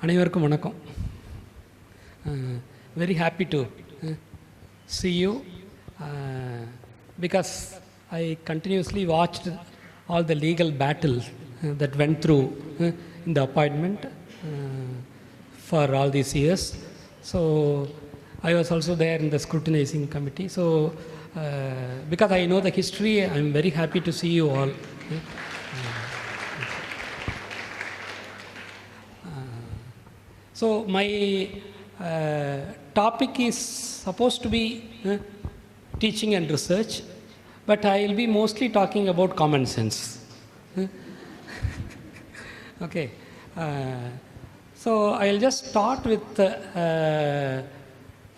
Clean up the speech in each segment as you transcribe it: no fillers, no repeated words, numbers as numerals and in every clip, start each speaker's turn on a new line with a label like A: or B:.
A: அனைவருக்கும் வணக்கம். Very happy to see you because I continuously watched all the legal battles that went through in the appointment for all these years. So I was also there in the scrutinizing committee. So because I know the history, I am very happy to see you all. So my topic is supposed to be teaching and research, but I will be mostly talking about common sense. Okay. So I will just start with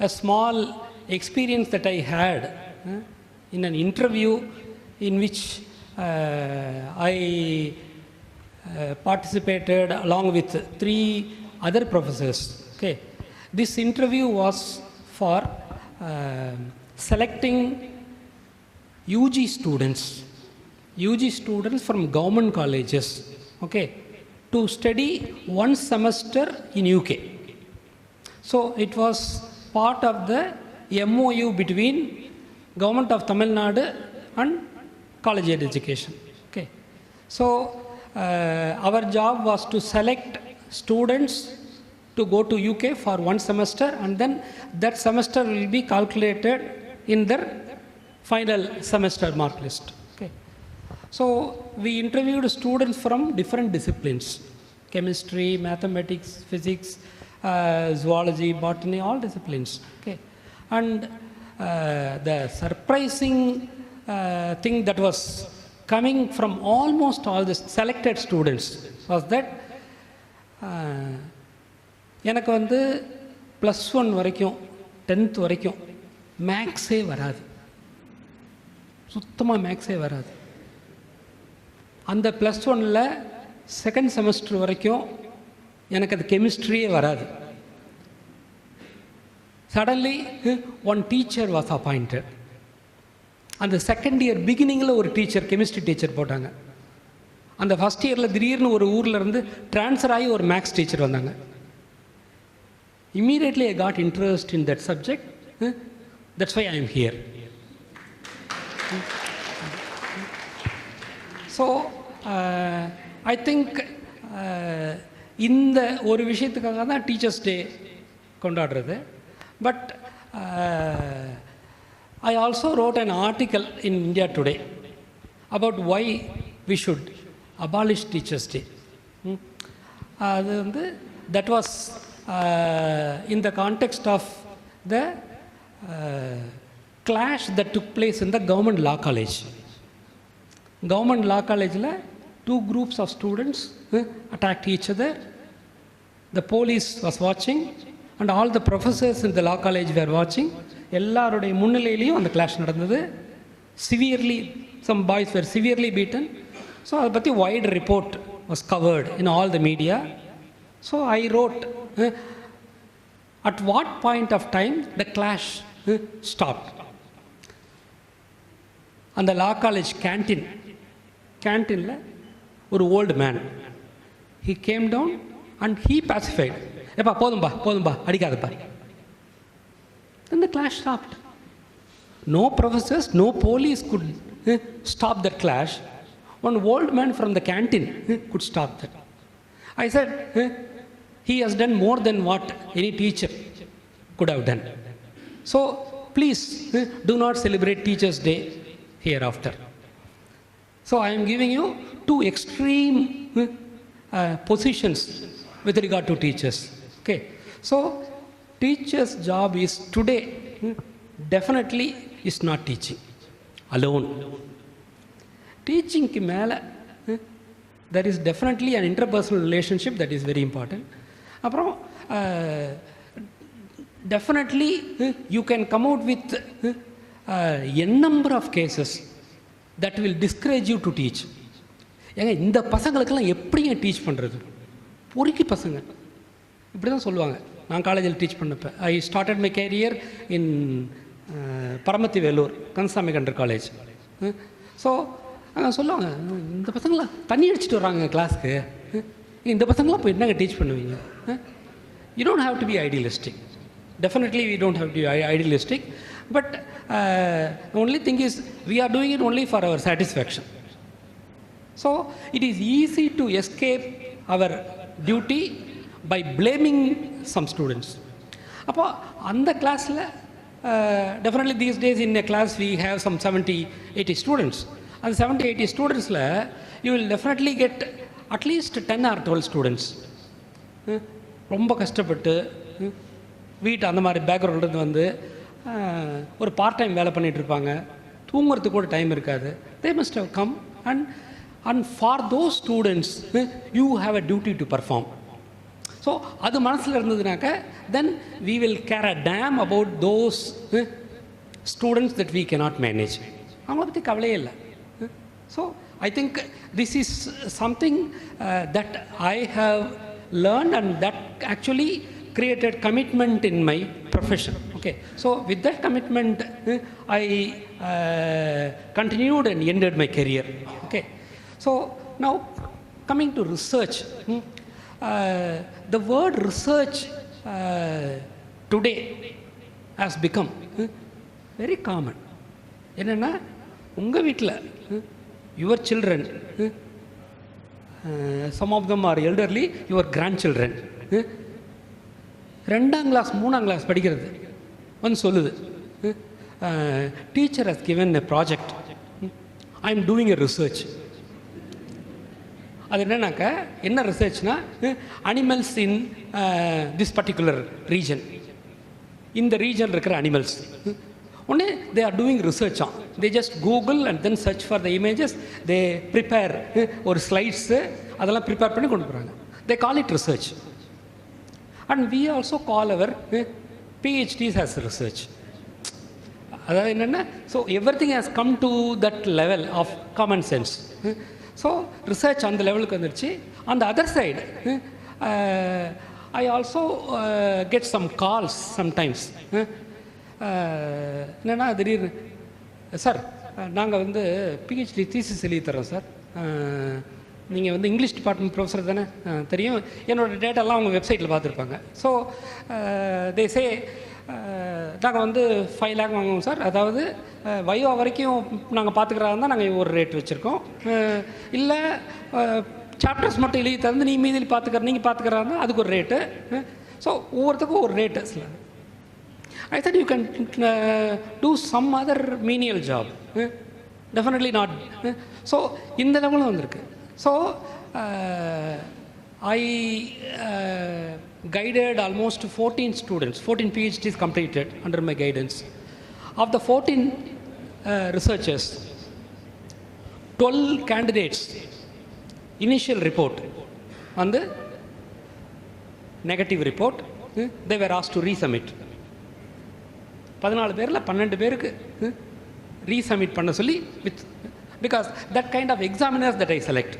A: a small experience that I had in an interview in which I participated along with 3 other professors. Okay. This interview was for selecting UG students from government colleges, okay, to study 1 semester in UK. So it was part of the MOU between Government of Tamil Nadu and collegiate education. Okay. So our job was to select students to go to UK for 1 semester, and then that semester will be calculated in their final semester mark list. Okay. So we interviewed students from different disciplines: chemistry, mathematics, physics, zoology, botany, all disciplines. Okay. And the surprising thing that was coming from almost all the selected students was that எனக்கு வந்து +1 வரைக்கும் 10th வரைக்கும் மேக்ஸே வராது, சுத்தமாக மேக்ஸே வராது. அந்த +1ல் 2nd semester வரைக்கும் எனக்கு அது கெமிஸ்ட்ரியே வராது. Suddenly 1 teacher was appointed. அந்த 2nd இயர் பிகினிங்கில் ஒரு டீச்சர், கெமிஸ்ட்ரி டீச்சர் போட்டாங்க. அந்த ஃபஸ்ட் இயரில் திடீர்னு ஒரு ஊரில் இருந்து ட்ரான்ஸ்ஃபர் ஆகி ஒரு மேக்ஸ் டீச்சர் வந்தாங்க. Immediately I got interest in that subject. That's why I am here. So I think இந்த ஒரு விஷயத்துக்காக தான் டீச்சர்ஸ் டே கொண்டாடுறது. But I also wrote an article in India Today about why we should abolish teachers day. அது வந்து that was in the context of the clash that took place in the government law college. Government law college la 2 groups of students attacked each other. The police was watching and all the professors in the law college were watching. எல்லாருடைய முன்னிலையிலையும் அந்த clash நடந்தது. Severely, some boys were severely beaten. So அதை பற்றி wide report was covered in all the media. So I wrote at what point of time the clash stopped. And the law college canteen ஒரு old man, he came down and he pacified. எப்பா போதும்பா அடிக்காதப்பா. Then the clash stopped. No professors, no police could stop that clash. One old man from the canteen could stop that. I said, he has done more than what any teacher could have done. So please do not celebrate Teachers' Day hereafter. So I am giving you 2 extreme positions with regard to teachers. Okay. So teacher's job is today definitely is not teaching alone. Teaching ki mela there is definitely an interpersonal relationship that is very important. அப்புறம் definitely you can come out with a number of cases that will discourage you to teach. ஏங்க இந்த பசங்களுக்கெல்லாம் எப்படிங்க teach பண்ணுறது? பொறுக்கி பசங்க இப்படி தான் சொல்லுவாங்க. நான் காலேஜில் டீச் பண்ணப்போ I started my career in Paramathi Velur Kandaswami Kandar college. So சொல்லுவாங்க, இந்த பசங்களாம் தண்ணி அடிச்சுட்டு வர்றாங்க கிளாஸுக்கு, இந்த பசங்களாம் போய் என்னங்க டீச் பண்ணுவீங்க? You don't have to be idealistic. Definitely we don't have to be idealistic, but the only thing is we are doing it only for our satisfaction. So it is easy to escape our duty by blaming some students. அப்போ அந்த கிளாஸில் definitely these days in a class we have some 70-80 students. அந்த 70-80 ஸ்டூடெண்ட்ஸில் you will definitely get at least 10 or 12 students ரொம்ப கஷ்டப்பட்டு வீட்டு அந்த மாதிரி பேக்ரவுண்ட்லேருந்து வந்து ஒரு பார்ட் டைம் வேலை பண்ணிகிட்ருப்பாங்க, தூங்குறதுக்கு கூட டைம் இருக்காது. They must have come and for those students you have a duty to perform. So அது மனசில் இருந்ததுனாக்க then we will care a damn about those students that we cannot manage. அவங்கள பற்றி கவலையே இல்லை. So I think this is something that I have learned and that actually created commitment in my profession. Okay, so with that commitment I continued and ended my career. Okay, so now coming to research, the word research today has become very common. என்னென்னா உங்கள் வீட்டில் your children, some of them are elderly, your grandchildren, 2nd class 3rd class படிக்கிறது வந்து சொல்லுது, teacher has given a project, I am doing a research. அது என்னன்னாக்கா என்ன ரிசர்ச்னா animals in this particular region, இந்த ரீஜன் இருக்கிற அனிமல்ஸ். ஒன்று they are doing research on, they just Google and then search for the images, they prepare ஒரு slides அதெல்லாம் prepare பண்ணி கொண்டு போகிறாங்க. They call it research. And we also call our PhDs as research. அதாவது என்னென்னா so everything has come to that level of common sense. So research அந்த லெவலுக்கு வந்துடுச்சு. On the other side I also get some calls sometimes. என்னென்னா திடீர்னு sir நாங்கள் வந்து PhD thesis எழுதி தரோம் சார், நீங்கள் வந்து இங்கிலீஷ் டிபார்ட்மெண்ட் ப்ரொஃபஸர் தானே, தெரியும், என்னோடய டேட்டாலாம் அவங்க வெப்சைட்டில் பார்த்துருப்பாங்க. ஸோ தே சே நாங்கள் வந்து 5 lakh வாங்குவோம் சார், அதாவது வைவா வரைக்கும் நாங்கள் பார்த்துக்கிறதா இருந்தால் நாங்கள் ஒரு ரேட் வச்சுருக்கோம், இல்லை சாப்டர்ஸ் மட்டும் எழுதி தந்து நீ மீதில் நீங்கள் பார்த்துக்கிறதா இருந்தால் அதுக்கு ஒரு ரேட்டு. ஸோ ஒவ்வொருத்துக்கும் ஒரு ரேட்டு சில. I thought you can do some other menial job. Definitely not. So இந்த லெவலும் வந்திருக்கு. So I guided almost 14 students, 14 PhDs completed under my guidance. Of the 14 researchers, 12 candidates initial report on the negative report, they were asked to resubmit. 14 பேரில் 12 பேருக்கு resubmit பண்ண சொல்லி with because that kind of examiners that I select,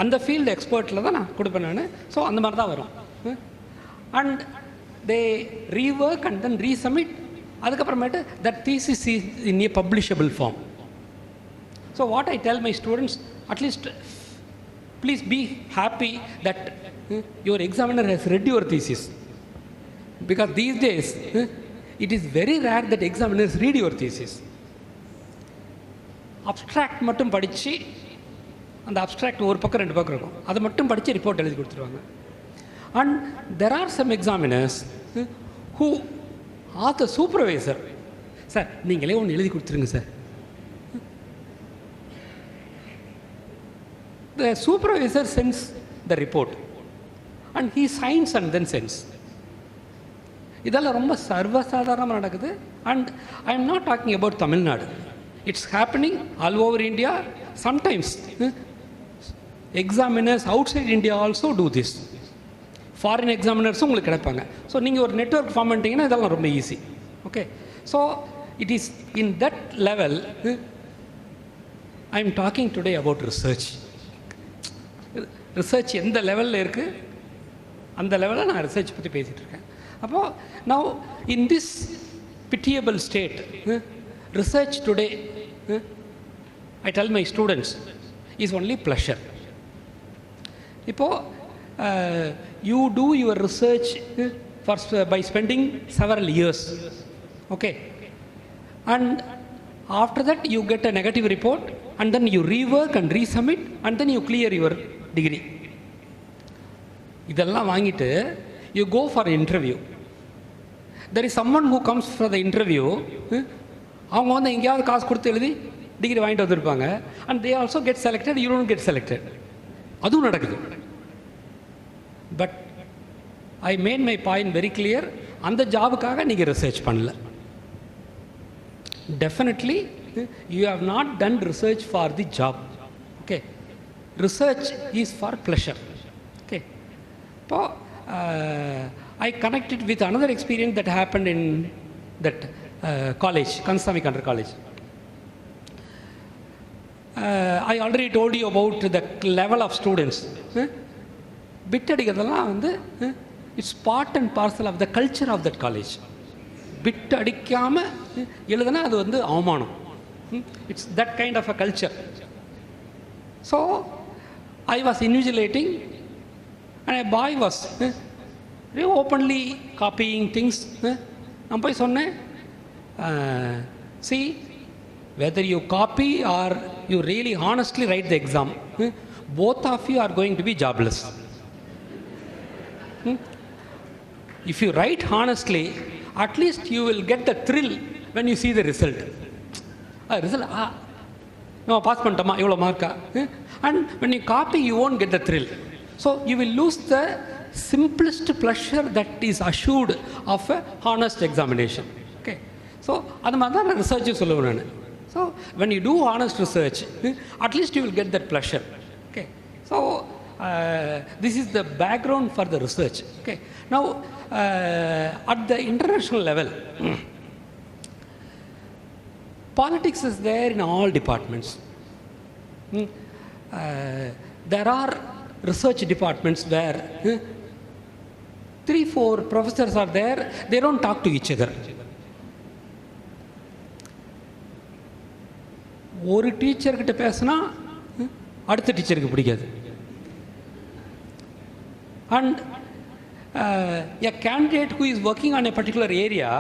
A: அந்த field எக்ஸ்பர்ட்டில் தான் நான் கொடுப்பேன் நான். ஸோ அந்த மாதிரி தான் வரும். And they rework and then resubmit. அதுக்கப்புறமேட்டு that thesis is in a publishable form. So what I tell my students, at least please be happy that your examiner has read your thesis, because these days it is very rare that examiners read your thesis. Abstract மட்டும் படித்து, அந்த abstract ஒரு பக்கம் 2 பக்கம் இருக்கும், அதை மட்டும் படித்து ரிப்போர்ட் எழுதி கொடுத்துருவாங்க. And there are some examiners who ask the supervisor, sir நீங்களே ஒன்று எழுதி கொடுத்துருங்க sir. The supervisor sends the report and he signs and then sends. இதெல்லாம் ரொம்ப சர்வசாதாரணமாக நடக்குது. And I am not talking about Tamil Nadu, it's happening all over India. Sometimes examiners outside India also do this. Foreign எக்ஸாமினர்ஸும் உங்களுக்கு கிடைப்பாங்க. So நீங்கள் ஒரு network form பண்ணிட்டீங்கன்னா இதெல்லாம் ரொம்ப easy. Okay, so it is in that level I am talking today about research. Research எந்த லெவலில் இருக்குது அந்த லெவலில் நான் ரிசர்ச் பற்றி பேசிகிட்டு இருக்கேன். அப்போது now in this pitiable state, research today, I tell my students, is only pleasure. இப்போது you do your research by spending several years. Okay. And after that, you get a negative report, and then you rework and resubmit, and then you clear your degree. இதெல்லாம் வாங்கிட்டு you go for an interview. There is someone who comes for the interview. அவங்க வந்து எங்கேயாவது காசு கொடுத்து எழுதி degree வாங்கிட்டு வந்திருப்பாங்க, and they also get selected, you don't get selected. அதுவும் நடக்குது. But I made my point very clear, அந்த ஜாபுக்காக நீங்கள் ரிசர்ச் பண்ணல. Definitely you have not done research for the job. Okay, research is for pleasure. Okay, இப்போ I connected with another experience that happened in that college, Kansami Country College. I already told you about the level of students. Bit அடிக்கிறதெல்லாம் வந்து it's part and parcel of the culture of that college. Bit அடிக்காமல் எழுதுனா அது வந்து அவமானம். It's that kind of a culture. So I was invigilating and a boy was very openly copying things. நான் போய் சொன்னேன், see, whether you copy or you really honestly write the exam, both of you are going to be jobless. If you write honestly, at least you will get the thrill when you see the result. Result, நம்ம pass பண்ணிட்டோமா, இவ்வளோ மார்க்கா. And when you copy, you won't get the thrill. So you will lose the simplest pleasure that is assured of a honest examination. Okay, so அது மாதிரி தான் நான் research சொல்லுவேன் நான். So when you do honest research, at least you will get that pleasure. Okay, so this is the background for the research. Okay, now at the international level, politics is there in all departments. There are research departments where 3-4 professors are there, they don't talk to each other. ஒரு டீச்சர்கிட்ட பேசினா அடுத்த டீச்சருக்கு பிடிக்காது. And a candidate who is working on a particular area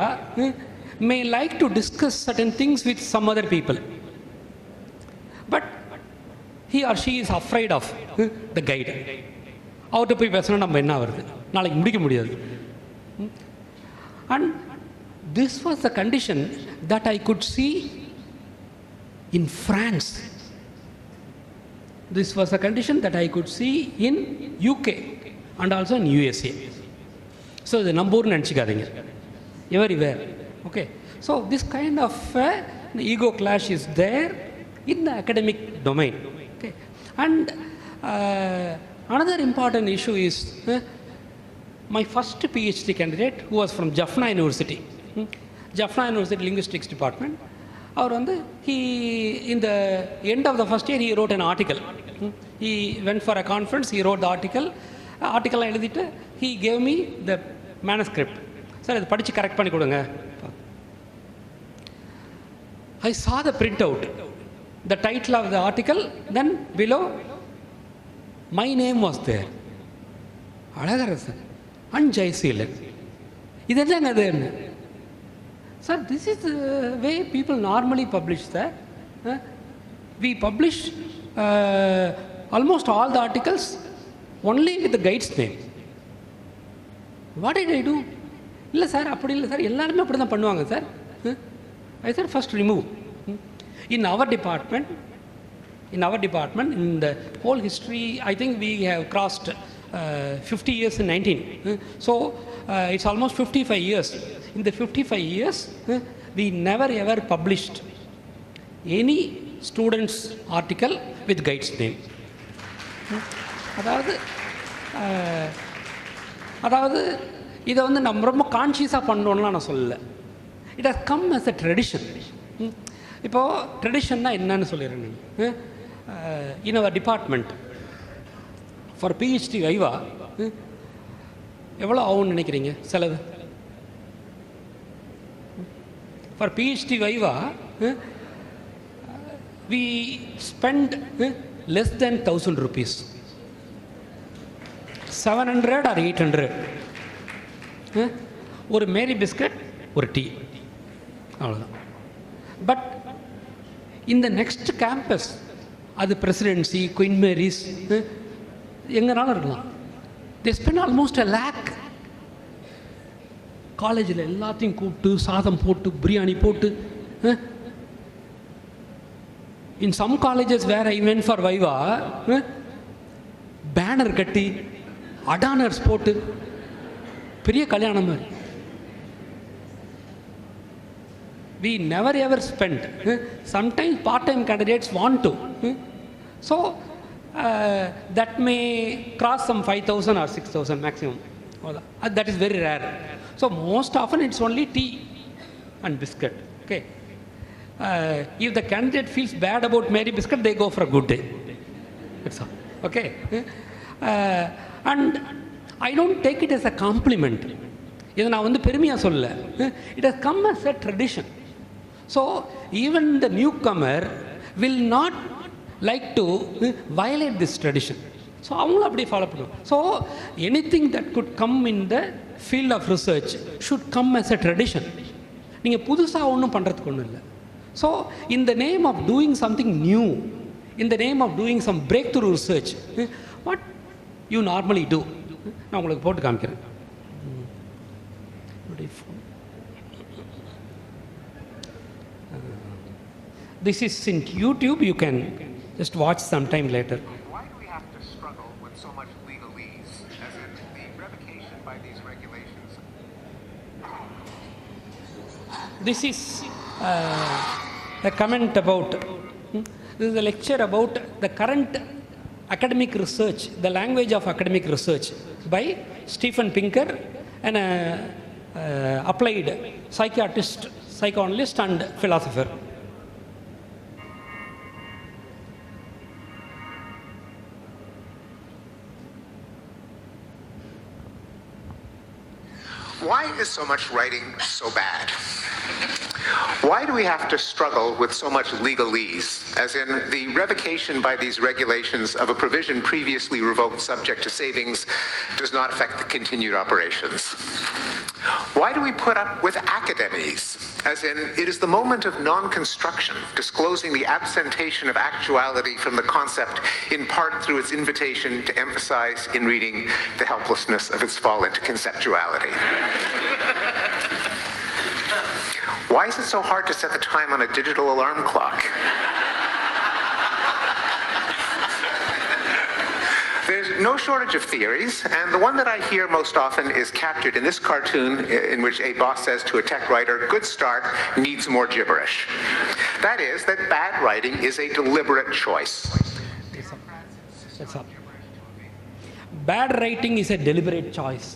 A: may like to discuss certain things with some other people, but he or she is afraid of the guide. அவர்கிட்ட போய் பேசினா நம்ம என்ன வருது, நாளைக்கு முடிக்க முடியாது. And this was the condition that I could see in France. This was a condition that I could see in UK and also in USA. So the number நினச்சிக்காதீங்க, everywhere. Okay, so this kind of ego clash is there in the academic domain. Okay, and another important issue is my first PhD candidate who was from Jaffna University, Jaffna University Linguistics Department. அவர் வந்து he in the end of the first year he wrote an article. He went for a conference, he wrote the article எழுதிட்டு he gave me the manuscript. Sir இது படித்து correct பண்ணி கொடுங்க. I saw the printout, the title of the article, then below my name was there, Alagarasan and Jaiseelan. இதெல்லாம் என்னது? Sir, this is the way people normally publish that. We publish almost all the articles only with the guide's name. What did I do? இல்லை sir, அப்படி இல்லை sir, எல்லாருமே அப்படி தான் பண்ணுவாங்க sir. I said first remove. In our department, in the whole history, I think we have crossed 50 years in 19. So it's almost 55 years. In the 55 years, we never ever published any student's article with guide's name. அதாவது இதை வந்து நம்ம ரொம்ப கான்ஷியஸாக பண்ணணும்லாம் நான் சொல்லலை. It has come as a tradition. இப்போது ட்ரெடிஷன்னா என்னன்னு சொல்லிடுறேன் நான். In our department for PhD viva எவ்வளோ ஆகும்னு நினைக்கிறீங்க செலவு? For PhD viva we spend less than 1,000 rupees. 700 or 800. ஒரு மேரி பிஸ்கட், ஒரு டீ, அவ்வளோதான். பட் இந்த நெக்ஸ்ட் கேம்பஸ், அது பிரசிடென்சி, குயின் மேரிஸ், எங்கனாலும் இருக்கலாம். They spend almost a lakh. காலேஜில் எல்லாத்தையும் கூப்பிட்டு சாதம் போட்டு பிரியாணி போட்டு. In some colleges where I went for viva, banner கட்டி அடானர்ஸ் போட்டு பெரிய கல்யாணம் மாதிரி. We never ever spent. Sometimes part-time candidates want to. So that may cross some 5,000 or 6,000 maximum. That is very rare. So most often it's only tea and biscuit. Okay. If the candidate feels bad about Mary biscuit, they go for a good day. That's all. Okay. And I don't take it as a compliment. இதை நான் வந்து பெருமையாக சொல்ல. It has come as a tradition. So even the newcomer will not like to violate this tradition. So அவங்களும் அப்படியே follow பண்ணுவோம். So anything that could come in the field of research should come as a tradition. நீங்கள் புதுசாக ஒன்றும் பண்ணுறதுக்கு ஒன்றும் இல்லை. So in the name of doing something new, in the name of doing some breakthrough research, what you normally do, நான் உங்களுக்கு போட்டு காமிக்கிறேன். This is in YouTube. You can just watch sometime later.
B: Why do we have to struggle with so much legalese, as in the revocation by these regulations?
A: This is a comment about. This is a lecture about the current academic research, the language of academic research, by Stephen Pinker, an applied psychiatrist, psychoanalyst, and philosopher.
B: Why is so much writing so bad? Why do we have to struggle with so much legalese, as in the revocation by these regulations of a provision previously revoked subject to savings does not affect the continued operations? Why do we put up with academies, as in it is the moment of non-construction, disclosing the absentation of actuality from the concept, in part through its invitation to emphasize in reading the helplessness of its fall into conceptuality? Why is it so hard to set the time on a digital alarm clock? There's no shortage of theories, and the one that I hear most often is captured in this cartoon in which a boss says to a tech writer, "Good start, needs more gibberish." That is, that bad writing is a deliberate choice.
A: That's all. Bad writing is a deliberate choice.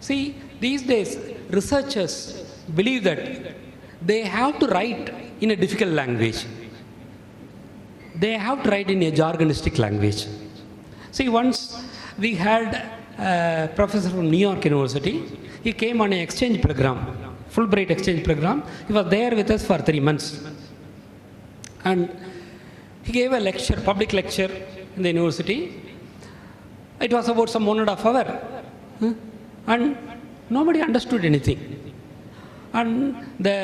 A: See, these days, researchers believe that they have to write in a difficult language. They have to write in a jargonistic language. See, once we had a professor from New York University. He came on an exchange program, Fulbright exchange program. He was there with us for 3 months. And he gave a lecture, public lecture in the university. It was about some 1.5 hours. And nobody understood anything. And the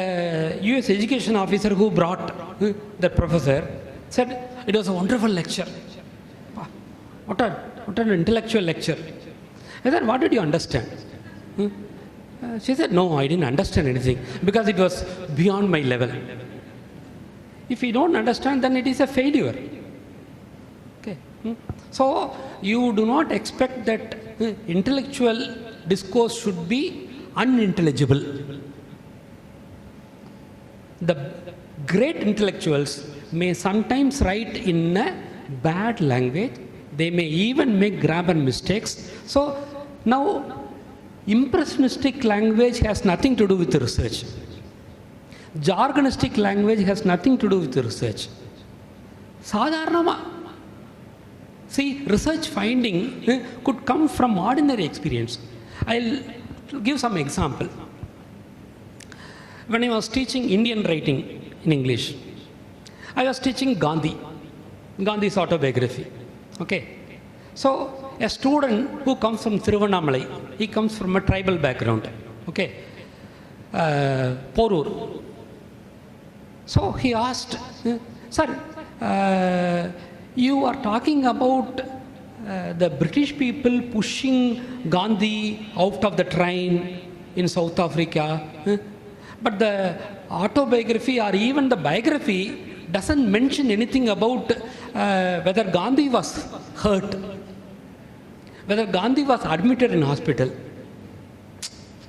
A: US education officer who brought the professor said, "It was a wonderful lecture. What an intellectual lecture." I said, "What did you understand?" She said, "No, I didn't understand anything because it was beyond my level." If you don't understand, then it is a failure. Okay. So you do not expect that intellectual discourse should be unintelligible. The great intellectuals may sometimes write in a bad language. They may even make grammar mistakes. So now, impressionistic language has nothing to do with the research. Jargonistic language has nothing to do with the research. Sadharanama. See, research finding could come from ordinary experience. I'll give some example. When I was teaching Indian writing in English, I was teaching Gandhi's autobiography. Okay. So a student who comes from Thiruvannamalai, he comes from a tribal background, okay, Porur. So he asked, sir, you are talking about the British people pushing Gandhi out of the train in South Africa, but the autobiography or even the biography doesn't mention anything about whether Gandhi was hurt, whether Gandhi was admitted in hospital.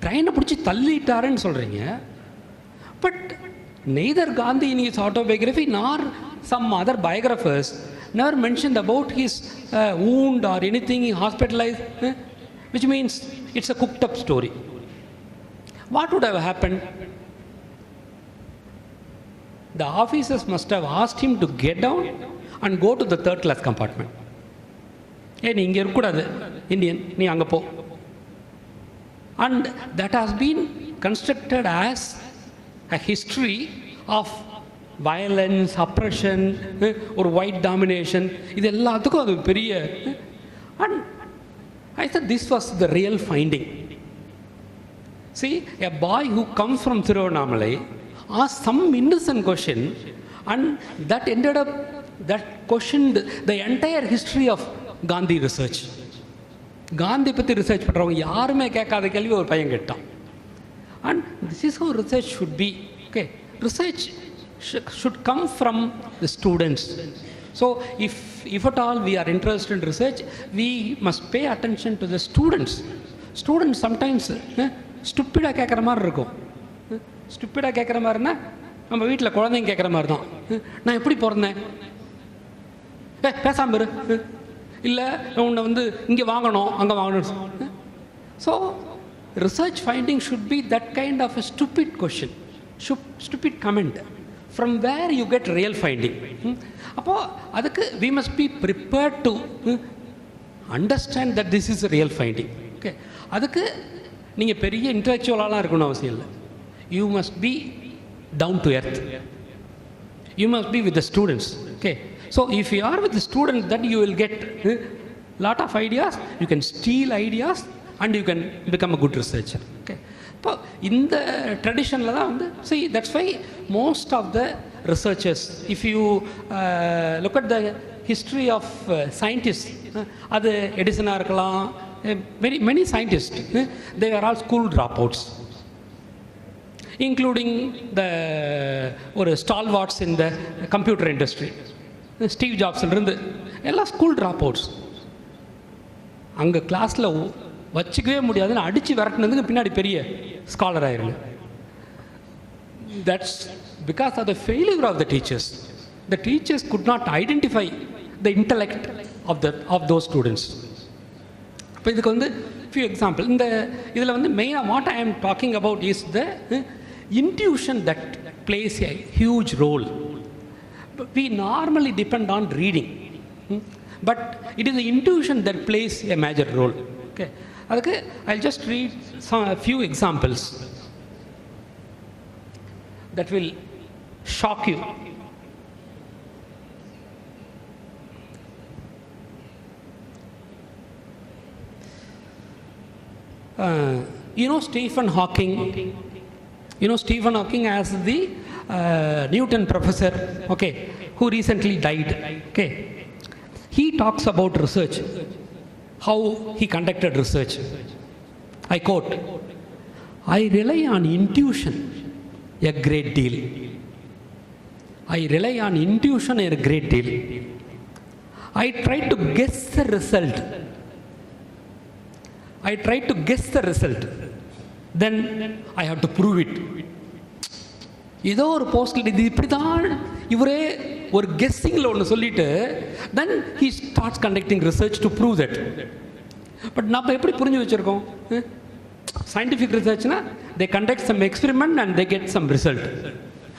A: Train பிடிச்சி தள்ளிட்டாருன்னு சொல்கிறீங்க. But neither Gandhi in his autobiography nor some other biographers never mentioned about his wound or anything he hospitalized, which means it's a cooked up story. What would have happened? The officers must have asked him to get down and go to the third class compartment. Hey, நீ இங்கே இருக்கக்கூடாது Indian, நீ அங்கே போ. And that has been constructed as a history of violence, oppression, or white domination. இது எல்லாத்துக்கும் அது பெரிய. And I said this was the real finding. See, a boy who comes from Thiruvannamalai asked some innocent question, and that ended up, that questioned the entire history of Gandhi research. Gandhi பற்றி research பண்ணுறவங்க யாருமே கேட்காத கேள்வி ஒரு பையன் கேட்டான். And this is how research should be. Okay, research should come from the students. So if at all we are interest in research, we must pay attention to the students. Students sometimes ஸ்டூப்பிடாக கேட்குற மாதிரி இருக்கும். ஸ்டூப்பிடாக கேட்குற மாதிரினா நம்ம வீட்டில் குழந்தைங்க கேட்குற மாதிரி தான். நான் எப்படி பிறந்தேன், பேசாமல் இரு, இல்லை உன்னை வந்து இங்கே வாங்கணும் அங்கே வாங்கணும். So research finding should be that kind of a stupid question, stupid comment, from where you get real finding. அப்போது அதுக்கு we must be prepared to understand that this is real finding. Okay, அதுக்கு நீங்கள் பெரிய இன்டலெக்சுவலாலாம் இருக்கணும் அவசியம் இல்லை. You must be down to earth. You must be with the students. Okay, so if you are with the students, then you will get lot of ideas. You can steal ideas and you can become a good researcher. Okay, so in the tradition la வந்து, see, that's why most of the researchers, if you look at the history of scientists, அது எடிசனா இருக்கலாம், many scientists, they are all school dropouts, including the ஒரு stalwarts in the computer industry, Steve ஜாப்ஸ்ல இருந்து எல்லாம் school drop outs. அங்கே கிளாஸில் வச்சுக்கவே முடியாதுன்னு அடித்து விரட்டினதுக்கு பின்னாடி பெரிய ஸ்காலர் ஆயிருங்க. That's because of the failure of the teachers. The teachers could not identify the intellect of those students. இப்போ இதுக்கு வந்து ஃபியூ எக்ஸாம்பிள். இந்த இதில் வந்து மெயினாக வாட் ஐ ஆம் talking about is the intuition that plays a huge role. We normally depend on reading, but it is the intuition that plays a major role. Okay, adukku I'll just read a few examples that will shock you. You know Stephen Hawking. You know Stephen Hawking as the Newton professor, okay, who recently died. Okay, he talks about research, how he conducted research. I quote, "I rely on intuition a great deal. I rely on intuition a great deal. I try to guess the result. I try to guess the result. Then I have to prove it." ஏதோ ஒரு போஸ்டில் இது இப்படி தான் இவரே ஒரு கெஸ்ஸிங்கில் ஒன்று சொல்லிட்டு then he starts conducting research to prove that. But நம்ம எப்படி புரிஞ்சு வச்சுருக்கோம்? சயின்டிஃபிக் ரிசர்ச்னா they conduct some experiment and they get some result.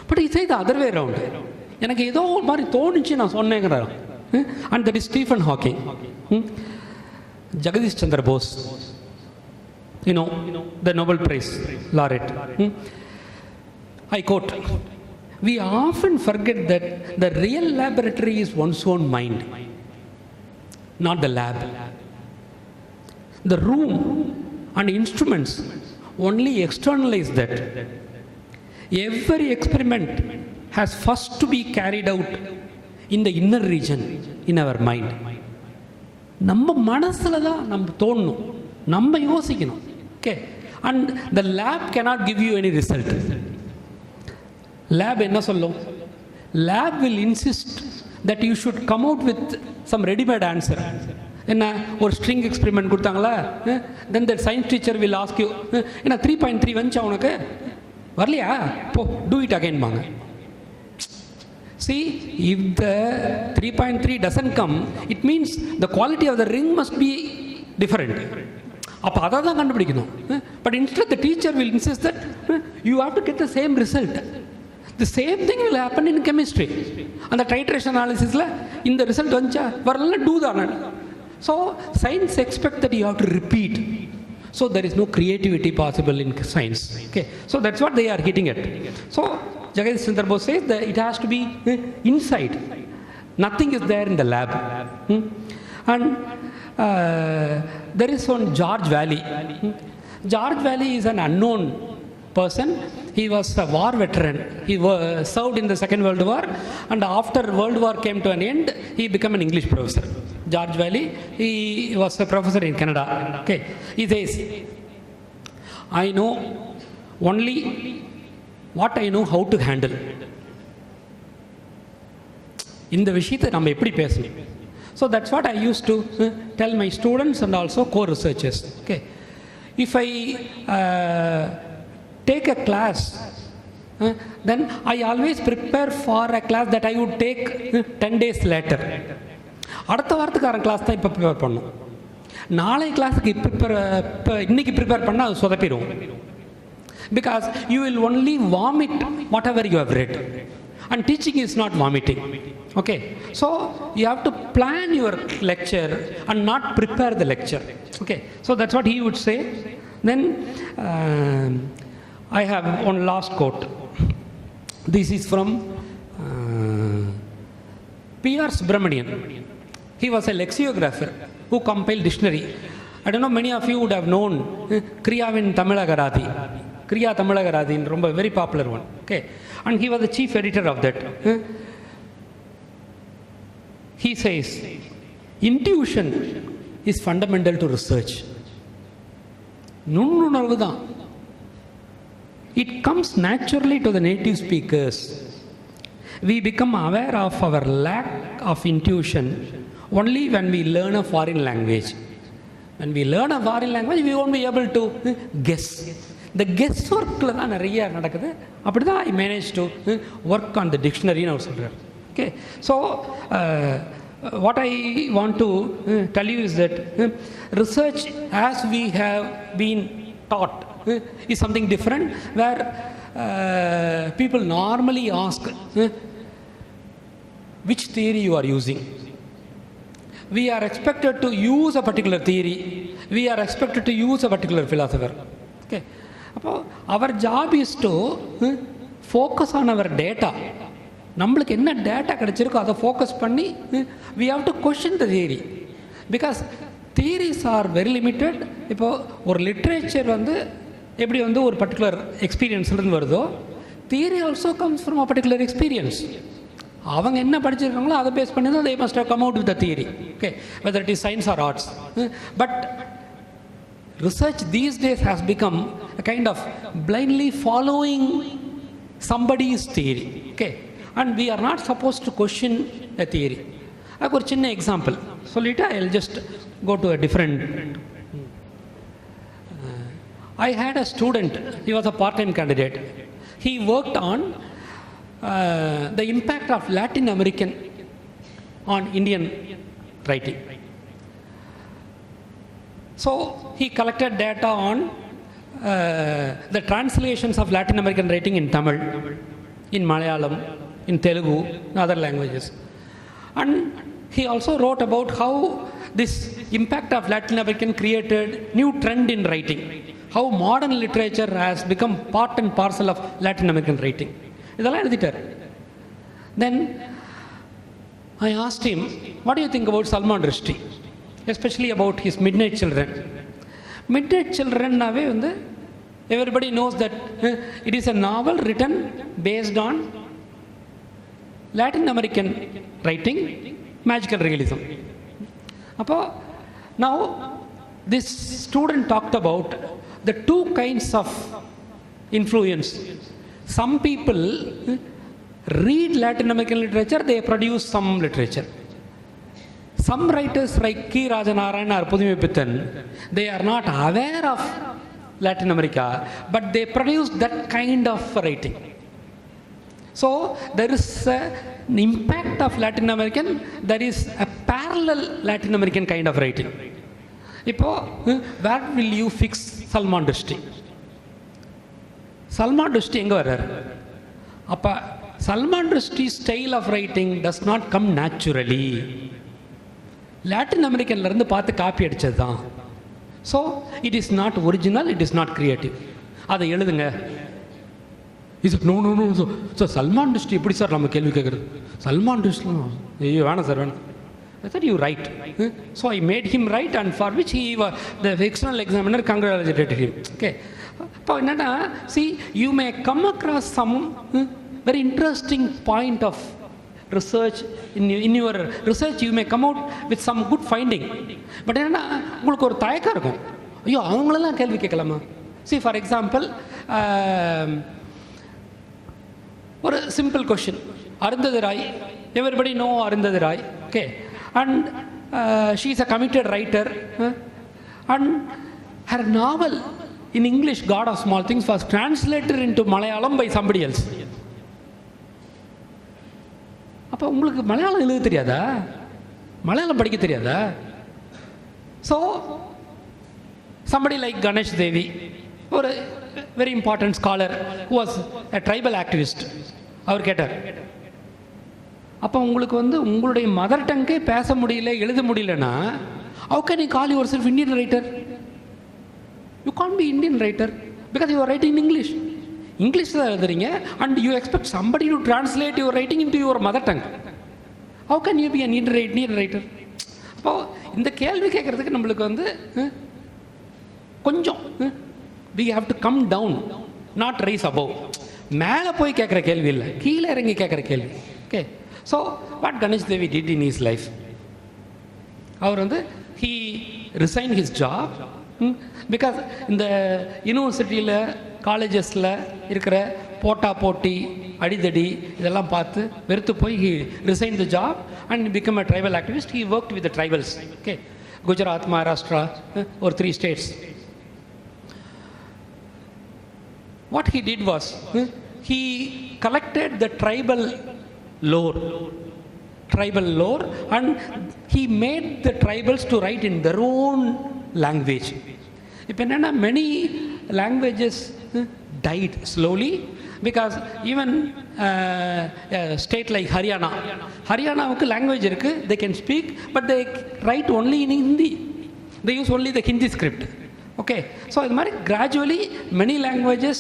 A: But it's இது அதர் வே ரவுண்ட். எனக்கு ஏதோ ஒரு மாதிரி தோணுச்சு, நான் சொன்னேங்கிறேன். And that is Stephen Hawking. Jagadish Chandra Bose, you know, the Nobel Prize laureate. I quote, "We often forget that the real laboratory is one's own mind, not the lab." The room and instruments only externalize that. Every experiment has first to be carried out in the inner region, in our mind. நம்ம மனசில் தான் நம்ம தோணணும், நம்ம யோசிக்கணும். Okay, and the lab cannot give you any result. Lab என்ன சொல்லும்? Lab will insist that you should come out with some ready-made answer. என்ன, ஒரு ஸ்ட்ரிங் எக்ஸ்பெரிமெண்ட் கொடுத்தாங்களா, then the science teacher will ask you, என்ன 3.3 வந்துச்சா உனக்கு, வரலையா, போ டூ இட் அகைன் வாங்க. See, if the 3.3 doesn't come, it means the quality of the ring must be different. அப்போ அதை தான் கண்டுபிடிக்கணும். But instead the teacher will insist that you have to get the same result. The same thing will happen in chemistry. அந்த titration analysisல இந்த result வந்துச்சா, வரலாம், two தானே. So science expect that you have to repeat. So there is no creativity possible in science. Okay, so that's what they are hitting at. So Jagadish Chandra Bose says that it has to be inside. Nothing is there in the lab. And there is one George Valley. George Valley is an unknown person. He was a war veteran. He served in the Second World War, and after World War came to an end, he became an English professor. George Valley, he was a professor in Canada. Okay, he says, I know only what I know how to handle. இந்த விஷயத்தை நம்ம எப்படி பேசணும்? So that's what I used to tell my students and also co-researchers. Okay, if I take a class, then I always prepare for a class that I would take 10 days later. அடுத்த வாரத்துக்காரன் class தான் இப்போ prepare பண்ணும். நாளை கிளாஸுக்கு இன்னைக்கு prepare பண்ணால் அது சொதப்பிடும். Because you will only vomit whatever you have read. And teaching is not vomiting. Okay, so you have to plan your lecture and not prepare the lecture. Okay, so that's what he would say. Then I have one last quote. This is from P.R. Subramanian. He was a lexicographer who compiled dictionary. I don't know, many of you would have known Kriyavin Tamilagaradhi. Kriya Tamilagaradhi, a very popular one. Okay, and he was the chief editor of that. He says, intuition is fundamental to research. நுண்ணுணர்வு தான். It comes naturally to the native speakers. We become aware of our lack of intuition only when we learn a foreign language. When we learn a foreign language, we won't be able to guess. The guessworkல தான் நிறைய நடக்குது. அப்படி தான் I managed to work on the dictionary நான் சொல்கிறேன். Okay, so what I want to tell you is that research as we have been taught is something different, where people normally ask which theory you are using. We are expected to use a particular theory. We are expected to use a particular philosopher. Okay, our job is to focus on our data. நம்மளுக்கு என்ன data கிடைச்சிருக்கோ அதை focus பண்ணி we have to question the theory, because theories are very limited. இப்போது ஒரு literature எப்படி ஒரு particular எக்ஸ்பீரியன்ஸ்லேருந்து வருதோ, theory also comes from a particular experience. அவங்க என்ன படிச்சிருக்காங்களோ அதை பேஸ் பண்ணி தான் they must have come out with the theory. Okay, whether it is science or arts. But research these days has become a kind of blindly following somebody's theory. Okay, and we are not supposed to question a theory. அதுக்கு ஒரு சின்ன example சொல்லிவிட்டு I will just go to a different. I had a student, he was a part-time candidate. He worked on the impact of Latin American on Indian writing. So he collected data on the translations of Latin American writing in Tamil, in Malayalam, in Telugu, and other languages. And he also wrote about how this impact of Latin American created new trend in writing, how modern literature has become part and parcel of Latin American writing. இதெல்லாம் எழுதிட்டார். Then I asked him, what do you think about Salman Rushdie, especially about his Midnight Children? Midnight Childrenனாவே வந்து everybody knows that it is a novel written based on Latin American writing, magical realism. அப்போ now this student talked about the two kinds of influence. Some people read Latin American literature, they produce some literature. Some writers like K. Rajanarayan or Pudhimapithan, they are not aware of Latin America, but they produce that kind of writing. So there is an impact of Latin American, there is a parallel Latin American kind of writing. Now, where will you fix Salman Rushdie? Salman Rushdie enga varar? Appa Salman Rushdie's style of writing does not come naturally. Latin American இருந்து பார்த்து copy அடிச்சது தான். So it is not original, it is not creative. அதை எழுதுங்க. Is no no no sir, Salman Rushdie எப்படி sir நம்ம கேள்வி கேட்குறது? சல்மான் ருஷ்டி ஐயோ வேணாம் சார் வேணாம். I thought you write. So I made him write, and for which the external examiner congratulated him. Okay. இப்போ என்னன்னா, see, you may come across some very interesting point of research. In your research you may come out with some good finding, but என்னன்னா உங்களுக்கு ஒரு தயக்கம் இருக்கும், ஐயோ அவங்களெல்லாம் கேள்வி கேட்கலாமா? See, for example, ஒரு simple question. Arundhati Roy, everybody know Arundhati Roy, okay, and she is a committed writer, and her novel in English, God of Small Things, was translated into Malayalam by somebody else. அப்போ உங்களுக்கு மலையாளம் எழுத தெரியாதா? மலையாளம் படிக்க தெரியாதா? So somebody like Ganesh Devi, ஒரு very important scholar who was a tribal activist, அவர் கேட்டார், அப்போ உங்களுக்கு வந்து உங்களுடைய மதர் டங்கே பேச முடியல, எழுத முடியலன்னா how can you call yourself Indian writer? You can't be Indian writer because you are writing in English. English தான் எழுதுறீங்க, and you expect somebody to translate your writing into your mother tongue. How can you be an Indian writer? அப்போது இந்த கேள்வி கேட்குறதுக்கு நம்மளுக்கு வந்து கொஞ்சம் we have to come down, not rise above. மேலே போய் கேட்குற கேள்வி இல்லை, கீழே இறங்கி கேட்குற கேள்வி. Okay. So what Ganesh Devy did in his life, அவர் வந்து he resign his job because இந்த யூனிவர்சிட்டியில் காலேஜஸில் இருக்கிற போட்டா போட்டி அடிதடி இதெல்லாம் பார்த்து வெறுத்து போய் he resign the job and become a tribal activist. He worked with tribals, okay, Gujarat, Maharashtra, ஒரு 3 states. What he did was he collected the tribal lore and he made the tribals to write in their own language. இப்போ என்னென்னா many languages died slowly because even a state like Haryanaவுக்கு language இருக்கு, they can speak but they write only in Hindi, they use only the Hindi script. Okay, so இது மாதிரி gradually many languages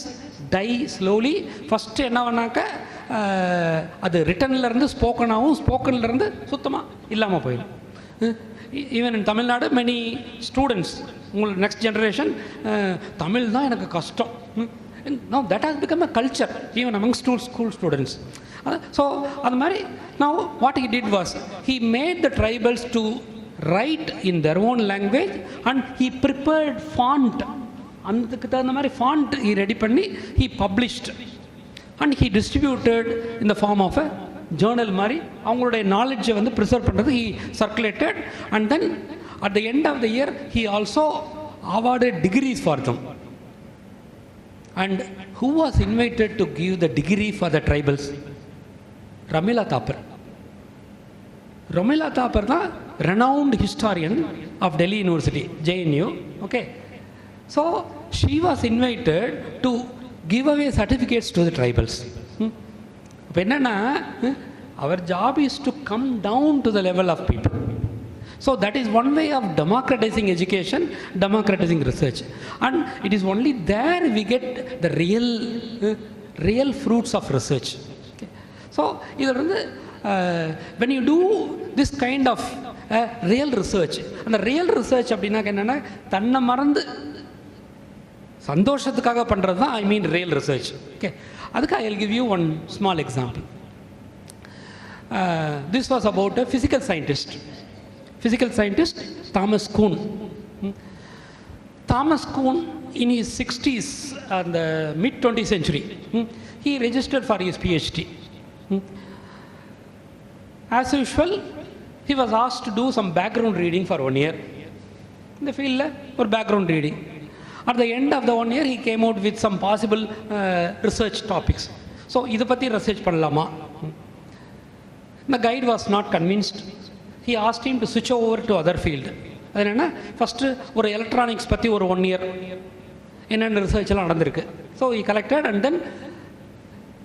A: die slowly. First என்ன பண்ணாக்க அது ரிட்டன்லேருந்து ஸ்போக்கனாகவும் ஸ்போக்கன்லேருந்து சுத்தமாக இல்லாமல் போயிடும். Even in Tamil Nadu many students, உங்களுக்கு நெக்ஸ்ட் ஜென்ரேஷன் தமிழ் தான் எனக்கு கஷ்டம். Now that has become a culture even among school students. So அது மாதிரி now what he did was he made the tribals to write in their own language and he prepared font. அதுக்கு தகுந்த மாதிரி font he ready பண்ணி he published and he distributed in the form of a journal மாதிரி அவங்களுடைய நாலேஜை வந்து preserve பண்ணுறது he circulated, and then at the end of the year he also awarded degrees for them. And who was invited to give the degree for the tribals? Ramila Thapar. Ramila Thapar தான் renowned historian of Delhi University, JNU. Okay, so she was invited to give away certificates to the tribals. இப்போ என்னன்னா, our job is to come down to the level of people. So that is one way of democratizing education, democratizing research, and it is only there we get the real fruits of research. Okay. So இதில் வந்து when you do this kind of real research, அந்த real research அப்படின்னா என்னென்னா தன்னை மறந்து சந்தோஷத்துக்காக பண்ணுறது தான் I mean real research. Okay, அதுக்கு I will give you one small example. This was about a physical scientist Thomas Kuhn. Thomas Kuhn, in his 60s and the mid-20th century, he registered for his PhD. As usual, he was asked to do some background reading for 1 year. In the field, or background reading. At the end of the 1 year, he came out with some possible research topics. So, idu patti research pannalama. The guide was not convinced. He asked him to switch over to other field. அது என்னென்னா, first ஒரு electronics பற்றி ஒரு 1 year என்னென்ன ரிசர்ச்லாம் நடந்திருக்கு. So he collected and then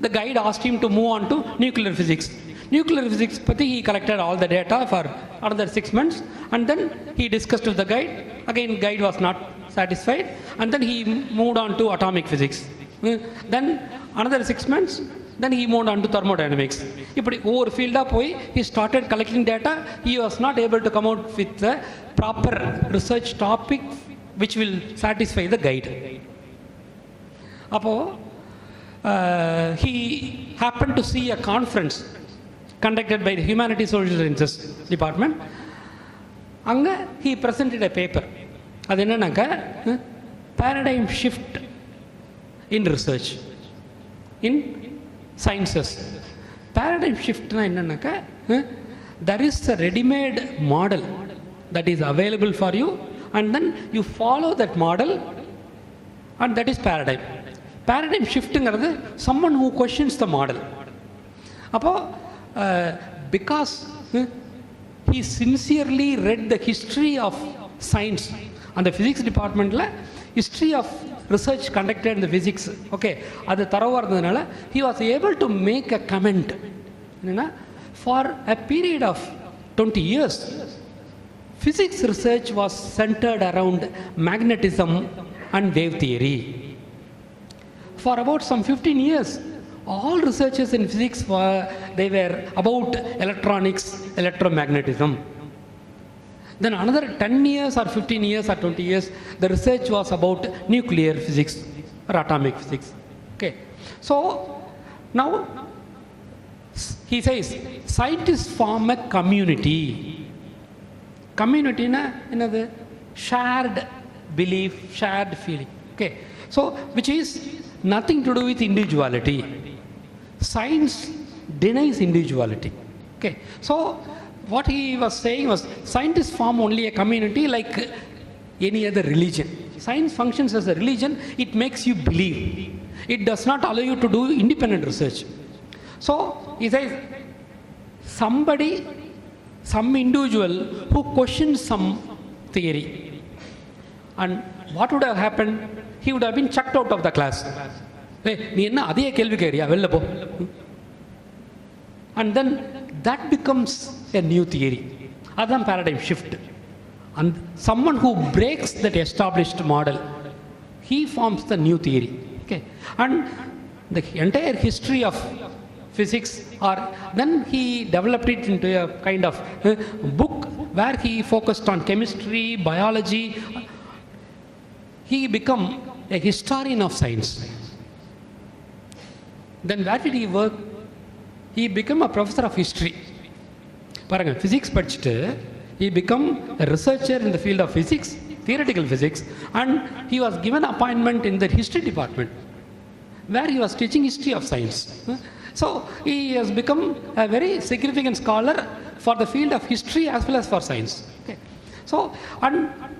A: the guide asked him to move on to nuclear physics. Nuclear physics பற்றி he collected all the data for another 6 months and then he discussed with the guide. Again, guide was not satisfied and then he moved on to atomic physics. Then another 6 months, then he moved on to thermodynamics. இப்படி ஒவ்வொரு ஃபீல்டாக போய் he started collecting data. He was not able to come out with the proper research topic which will satisfy the guide. அப்போது he happened to see a conference conducted by the Humanities Social Sciences Department. அங்கே he presented a paper. அது என்னன்னாக்கா, paradigm shift in research in sciences. Paradigm shift na ennannaka, there is a ready-made model that is available for you and then you follow that model and that is paradigm. Paradigm shift ngiradhu someone who questions the model. Appo because he sincerely read the history of science and the physics department la history of research conducted in the physics, okay, அது தரவா இருந்ததுனால he was able to make a comment. என்னன்னா, for a period of 20 years physics research was centered around magnetism and wave theory. For about some 15 years all researchers in physics they were about electronics, electromagnetism. Then another 10 years or 15 years or 20 years, the research was about nuclear physics or atomic physics. Okay. So, now he says, scientists form a community. Community na another shared belief, shared feeling. Okay. So, which is nothing to do with individuality. Science denies individuality. Okay. So, what he was saying was, scientists form only a community like any other religion. Science functions as a religion. It makes you believe. It does not allow you to do independent research. So he says, some individual who questions some theory, and what would have happened? He would have been chucked out of the class. Hey, நீ என்ன அதே கேள்வி கேட்குறியா, வெளில போ. And then that becomes a new theory. That's paradigm shift. And someone who breaks that established model, he forms the new theory. Okay. And the entire history of physics, or then he developed it into a kind of book where he focused on chemistry, biology. He became a historian of science. Then where did he work? He became a professor of history. பாருங்க, physics படிச்சுட்டு he became a researcher in the field of physics, theoretical physics, and he was given appointment in the history department where he was teaching history of science. So he has become a very significant scholar for the field of history as well as for science. Okay. So, and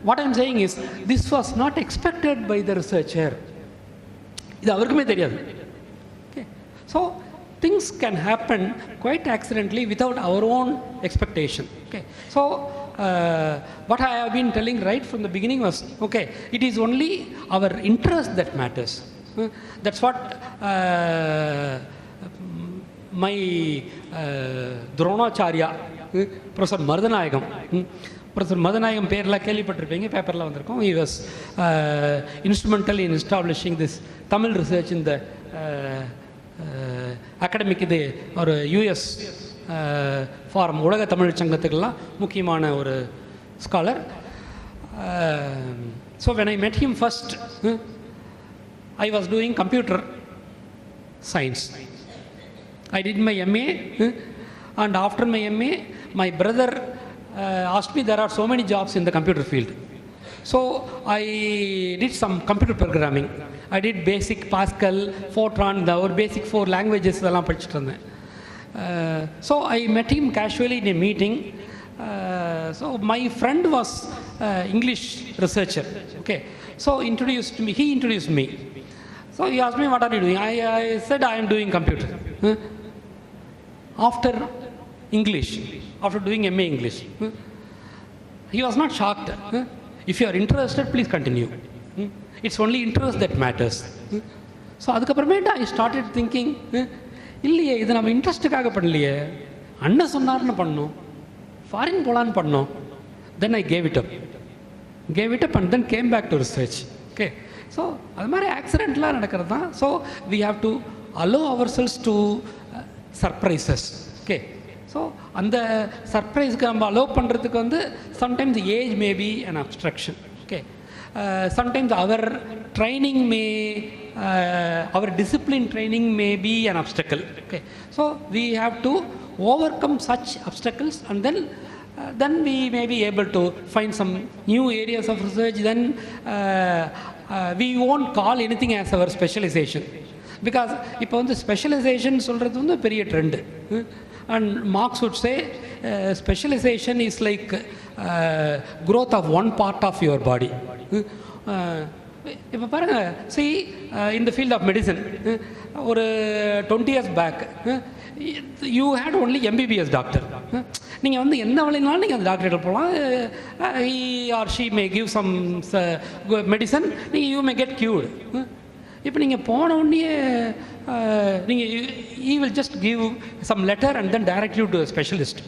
A: what I am saying is, this was not expected by the researcher. இது அவருக்குமே தெரியாது. Okay. So things can happen quite accidentally without our own expectation. Okay. So what I have been telling right from the beginning was, okay, it is only our interest that matters. That's what my Dronacharya, Professor Madanayagam, Professor Madanayagam பேர்லாம் கேள்விப்பட்டிருப்பீங்க, பேப்பரில் வந்திருக்கோம். He was instrumental in establishing this Tamil research in the academic. இது ஒரு US forum, உலக தமிழ் சங்கத்துக்கெல்லாம் முக்கியமான ஒரு scholar. So when I மெட் him first, I was doing computer science. I did my MA, and after my MA, my brother asked me, there are so many jobs in the computer field. So I did some computer programming. I did basic Pascal, Fortran, the basic 4 languages. So I met him casually in a meeting. So my friend was English researcher. Okay. So he introduced me. So he asked me, what are you doing? I said, I am doing computer. After English, after doing MA English. He was not shocked. If you are interested, please continue. It's only interest that matters. So I started thinking, இல்லையே இது நம்ம இன்ட்ரெஸ்ட்டுக்காக பண்ணலையே, அண்ணன் சொன்னார்னு பண்ணோம், foreign போகலான்னு பண்ணோம். Then I gave it up and then came back to research. Okay. So அது மாதிரி ஆக்சிடென்ட்லாம் நடக்கிறது தான். So we have to allow ourselves to surprises. Okay. So அந்த சர்ப்ரைஸ்க்கு நம்ம அலோவ் பண்ணுறதுக்கு வந்து sometimes the age may be an obstruction. Okay. Sometimes our training may, our discipline training may be an obstacle. Okay. So we have to overcome such obstacles, and then we may be able to find some new areas of research. Then we won't call anything as our specialization, because இப்போ வந்து specialization சொல்கிறது வந்து பெரிய trend. And Marx would say specialization is like growth of one part of your body. இப்போ பாருங்கள், see in the field of medicine, ஒரு 20 years back you had only MBBS doctor. நீங்கள் வந்து எந்த வழினாலும் நீங்கள் அந்த டாக்டர்கிட்ட போகலாம். he or she may give some medicine, you may get cured. இப்போ நீங்கள் போன உடனே நீங்கள் he will just give some letter and then direct you to a specialist.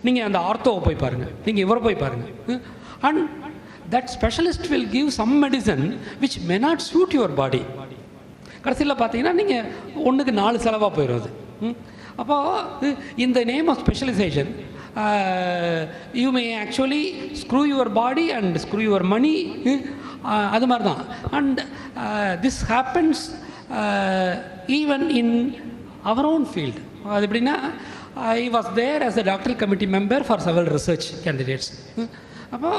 A: நீங்கள் அந்த ஆர்த்தோவை போய் பாருங்கள், நீங்கள் இவரை போய் பாருங்கள், and that specialist will give some medicine which may not suit your body. கடைசியில் பார்த்தீங்கன்னா நீங்கள் ஒன்றுக்கு 4 செலவாக போயிடுவது. அப்போது in the name of specialization you may actually screw your body and screw your money. அது மாதிரி தான். And this happens even in our own field. அது எப்படின்னா, I was there as a doctoral committee member for several research candidates. அப்போது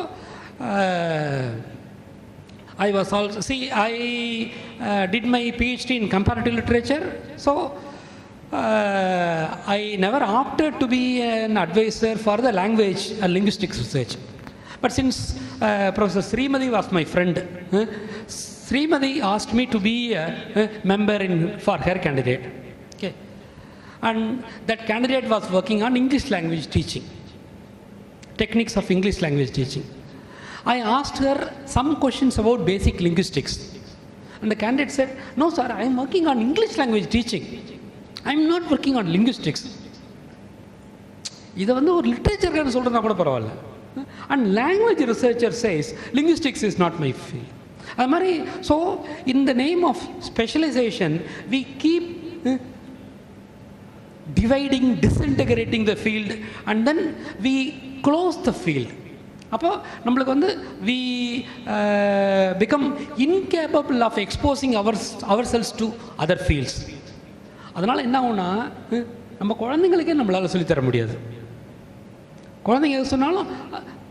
A: I was also, see, I did my PhD in comparative literature. So I never opted to be an advisor for the language and linguistics research. But since Professor Srimati was my friend, Srimati asked me to be a member for her candidate. Okay. And that candidate was working on English language teaching, techniques of English language teaching. I asked her some questions about basic linguistics. And the candidate said, no sir, I am working on English language teaching. I am not working on linguistics. இதை வந்து ஒரு லிட்ரேச்சர்காரன் சொல்கிறதா கூட பரவாயில்ல. And language researcher says, linguistics is not my field. அது மாதிரி, so in the name of specialization, we keep dividing, disintegrating the field, and then we close the field. அப்போ நம்மளுக்கு வந்து we become incapable of exposing ourselves to other fields. அதனால் என்ன ஆகும்னா, நம்ம குழந்தைங்களுக்கே நம்மளால் சொல்லித்தர முடியாது. குழந்தைங்க எது சொன்னாலும்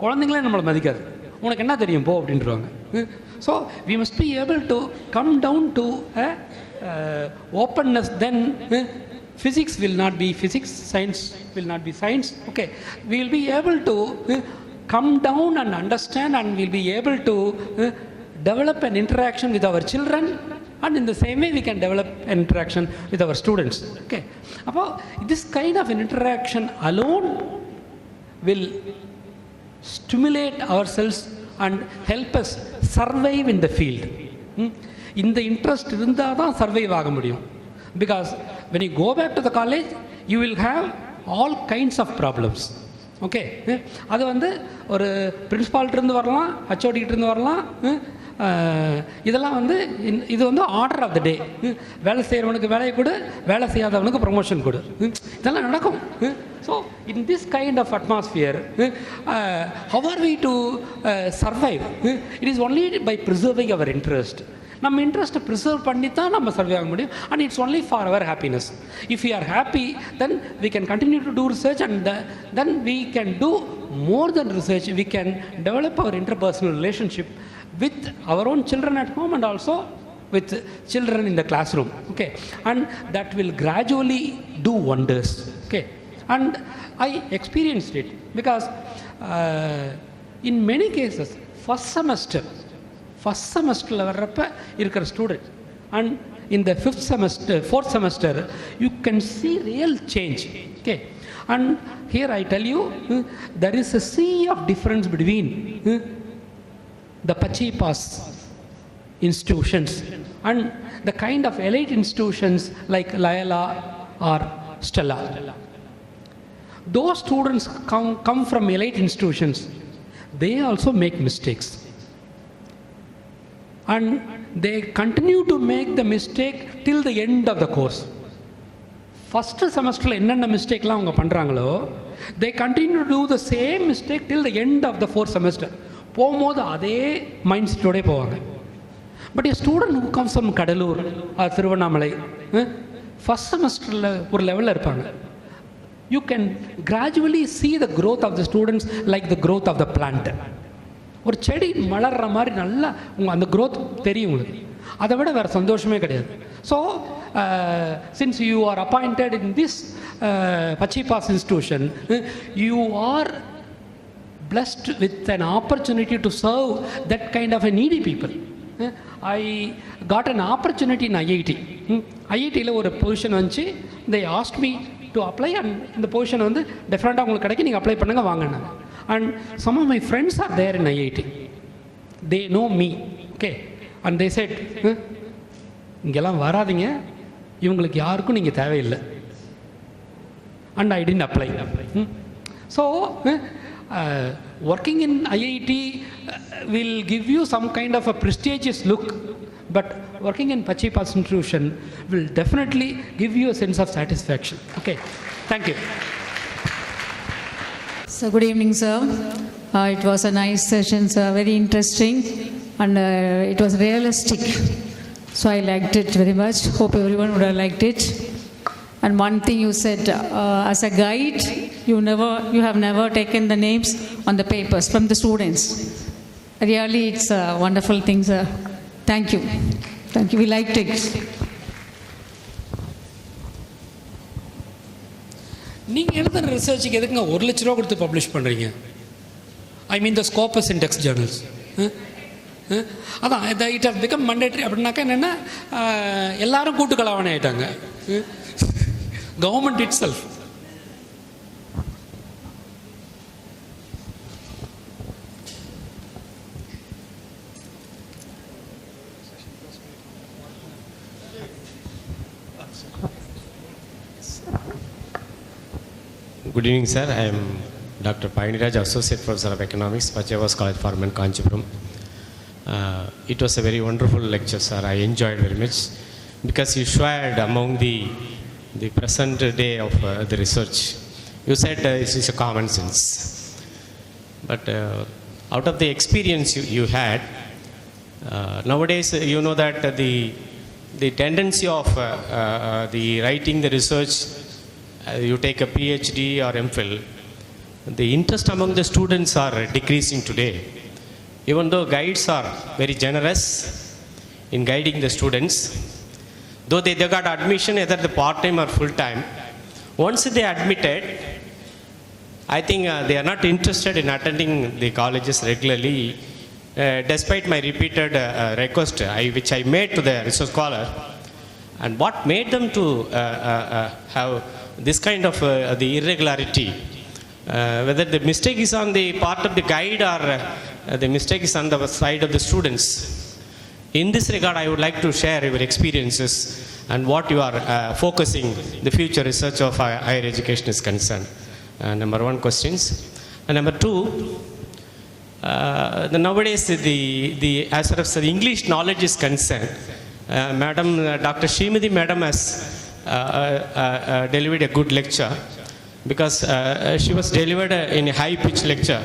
A: குழந்தைங்களே நம்மளை மதிக்காது. உனக்கு என்ன தெரியும் போ அப்படின்றாங்க. So we must be able to come down to openness. Then physics will not be physics, science will not be science. Okay, we will be able to come down and understand, and we'll be able to develop an interaction with our children, and in the same way we can develop an interaction with our students. Okay, about this kind of an interaction alone will stimulate ourselves and help us survive in the field. இந்த interest இருந்தால் தான் survive ஆக முடியும். Because when you go back to the college, you will have all kinds of problems. Okay, அது வந்து ஒரு பிரின்ஸ்பால்கிட்டருந்து வரலாம், ஹச்ஓடிக்கிட்டேருந்து வரலாம். இதெல்லாம் வந்து இது வந்து ஆர்டர் ஆஃப் த டே. வேலை செய்கிறவனுக்கு வேலையை கொடு, வேலை செய்யாதவனுக்கு ப்ரொமோஷன் கொடு, இதெல்லாம் நடக்கும். So in this kind of atmosphere, how are we to survive? It is only by preserving our interest. நம்ம இன்ட்ரெஸ்ட்டை ப்ரிசர்வ் பண்ணி தான் நம்ம சர்வே ஆக முடியும். And it's only for our happiness. If you are happy, then we can continue to do research, and then we can do more then research. We can develop our interpersonal relationship with our own children at home and also with children in the classroom. Okay, and that will gradually do wonders. Okay, and I experienced it because in many cases first semester la varappa irukra student, and in the fourth semester you can see real change. Okay, and here I tell you, there is a sea of difference between the Pachipas institutions and the kind of elite institutions like Layla or Stella. Those students come from elite institutions. They also make mistakes. And they continue to make the mistake till the end of the course. First semester la enna mistake la avanga pandrangalo, they continue to do the same mistake till the end of the fourth semester. போகும்போது அதே mind செட்டோடே போவாங்க. But a student who comes from Cuddalore or Tiruvannamalai first செமஸ்டரில் ஒரு லெவலில் இருப்பாங்க. You can gradually see the growth of the students like the growth of the plant. ஒரு செடி மலர்ற மாதிரி நல்லா அந்த growth தெரியும் உங்களுக்கு. அதை விட வேறு சந்தோஷமே கிடையாது. So since you are appointed in this Pachipas institution, you are blessed with an opportunity to serve that kind of a needy people. I got an opportunity in IIT. IITல ஒரு பொசிஷன் வந்துச்சு. they asked me to apply, and இந்த position வந்து டெஃபரெண்ட்டாக உங்களுக்கு கிடைக்கும், நீங்கள் apply பண்ணுங்க வாங்கினாங்க. and some of my friends are there in IIT. they know me. Okay, and they said, இங்கெல்லாம் வராதிங்க, இவங்களுக்கு யாருக்கும் நீங்கள் தேவையில்லை. and I didn't apply. so working in IIT will give you some kind of a prestigious look, but working in Pachipas institution will definitely give you a sense of satisfaction. Okay, thank you.
C: So good evening, sir. It was a nice session, sir, very interesting, and it was realistic, so I liked it very much. Hope everyone would have liked it. And one thing you said, as a guide, you have never taken the names on the papers from the students. Really, it's a wonderful thing, sir. Thank you. Thank you. We liked it.
A: நீங்கள் எழுதுகிற ரிசர்ச்சுக்கு எதுக்குங்க 1 லட்ச ரூபா கொடுத்து publish பண்ணுறீங்க? ஐ மீன் த Scopus index journals. அதான் it has become மண்டேட்ரி. அப்படின்னாக்கா என்னென்னா எல்லாரும் கூட்டு கலாவணி ஆகிட்டாங்க. government itself.
D: Good evening, sir. I am Dr. Painiraj, Associate Professor of Economics, Pachavas College, Farman, Kanchipuram. It was a very wonderful lecture, sir. I enjoyed very much because you shared among the present day of the research. You said this is a common sense. But out of the experience you had, nowadays you know that the tendency of the writing the research, you take a PhD or MPhil, the interest among the students are decreasing today. Even though guides are very generous in guiding the students, though they got admission either the part-time or full-time, once they admitted, I think they are not interested in attending the colleges regularly, despite my repeated request which I made to the research scholar. And what made them to have this kind of the irregularity, whether the mistake is on the part of the guide or the mistake is on the side of the students. In this regard, I would like to share your experiences and what you are focusing the future research of higher education is concerned. Number one questions. And number two, nowadays as far as the English knowledge is concerned, Madam Dr. Srimati Madam has delivered a good lecture, because she was delivered in a high pitch lecture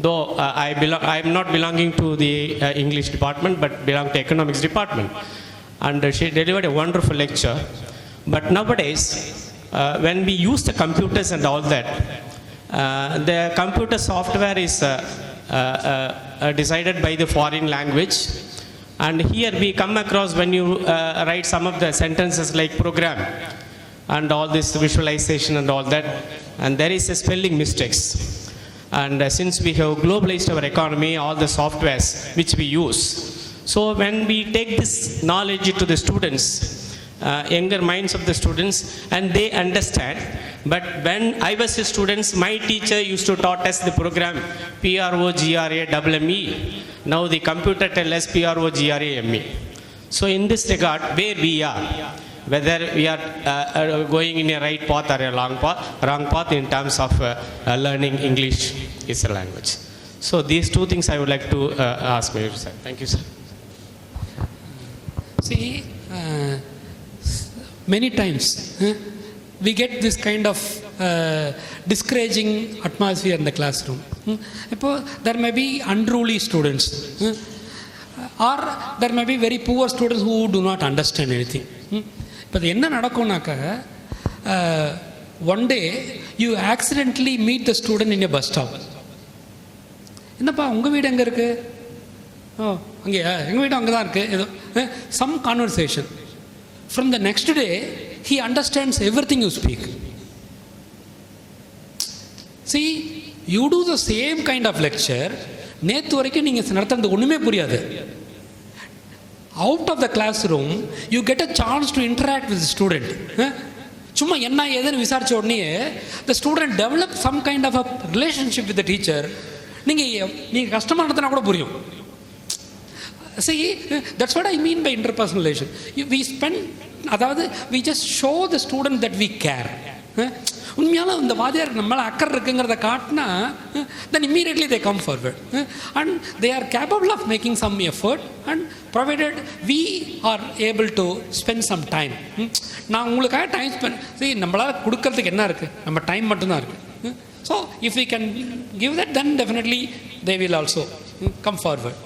D: though I am not belonging to the English department, but belong to economics department. And she delivered a wonderful lecture. But nowadays, when we use the computers and all that, the computer software is decided by the foreign language. And here we come across when you write some of the sentences like program and all this visualization and all that, and there is a spelling mistakes. And since we have globalized our economy, all the softwares which we use, so when we take this knowledge to the students, younger minds of the students, and they understand. But when I was a student, my teacher used to taught us the program PROGRAMME. Now the computer tells us PROGRAME. So in this regard, where we are, whether we are going in a right path or a wrong path in terms of learning English is a language. So these two things I would like to ask you, sir. Thank you, sir.
A: See, many times we get this kind of discouraging atmosphere in the classroom. There may be unruly students, or there may be very poor students who do not understand anything. But என்ன நடக்கும்னாக்க, one day you accidentally meet the student in a bus stop. என்னப்பா உங்கள் வீடு எங்கே இருக்குது? ஓ அங்கேயா, எங்கள் வீடு அங்கே தான் இருக்குது. ஏதோ some conversation. From the next day, he understands everything you speak. See, you do the same kind of lecture. நேற்று வரைக்கும் நீங்கள் நடத்துறது ஒன்றுமே புரியாது. Out of the classroom, you get a chance to interact with the student. சும்மா என்ன ஏதுன்னு விசாரிச்ச உடனே the student develop some kind of a relationship with the teacher. நீங்கள் கஷ்டமாக நடத்தினா கூட புரியும். See, that's what I mean by interpersonal relation. We spend, அதாவது we just show the student that we care. உண்மையால இந்த வாதியாருக்கு நம்மளால் அக்கறை இருக்குங்கிறத காட்டினா, then immediately they come forward. And they are capable of making some effort, and provided we are able to spend some time. நான் உங்களுக்காக time spend, சரி நம்மளால் கொடுக்கறதுக்கு என்ன இருக்குது? நம்ம டைம் மட்டும்தான் இருக்குது. So if we can give that, then definitely they will also come forward.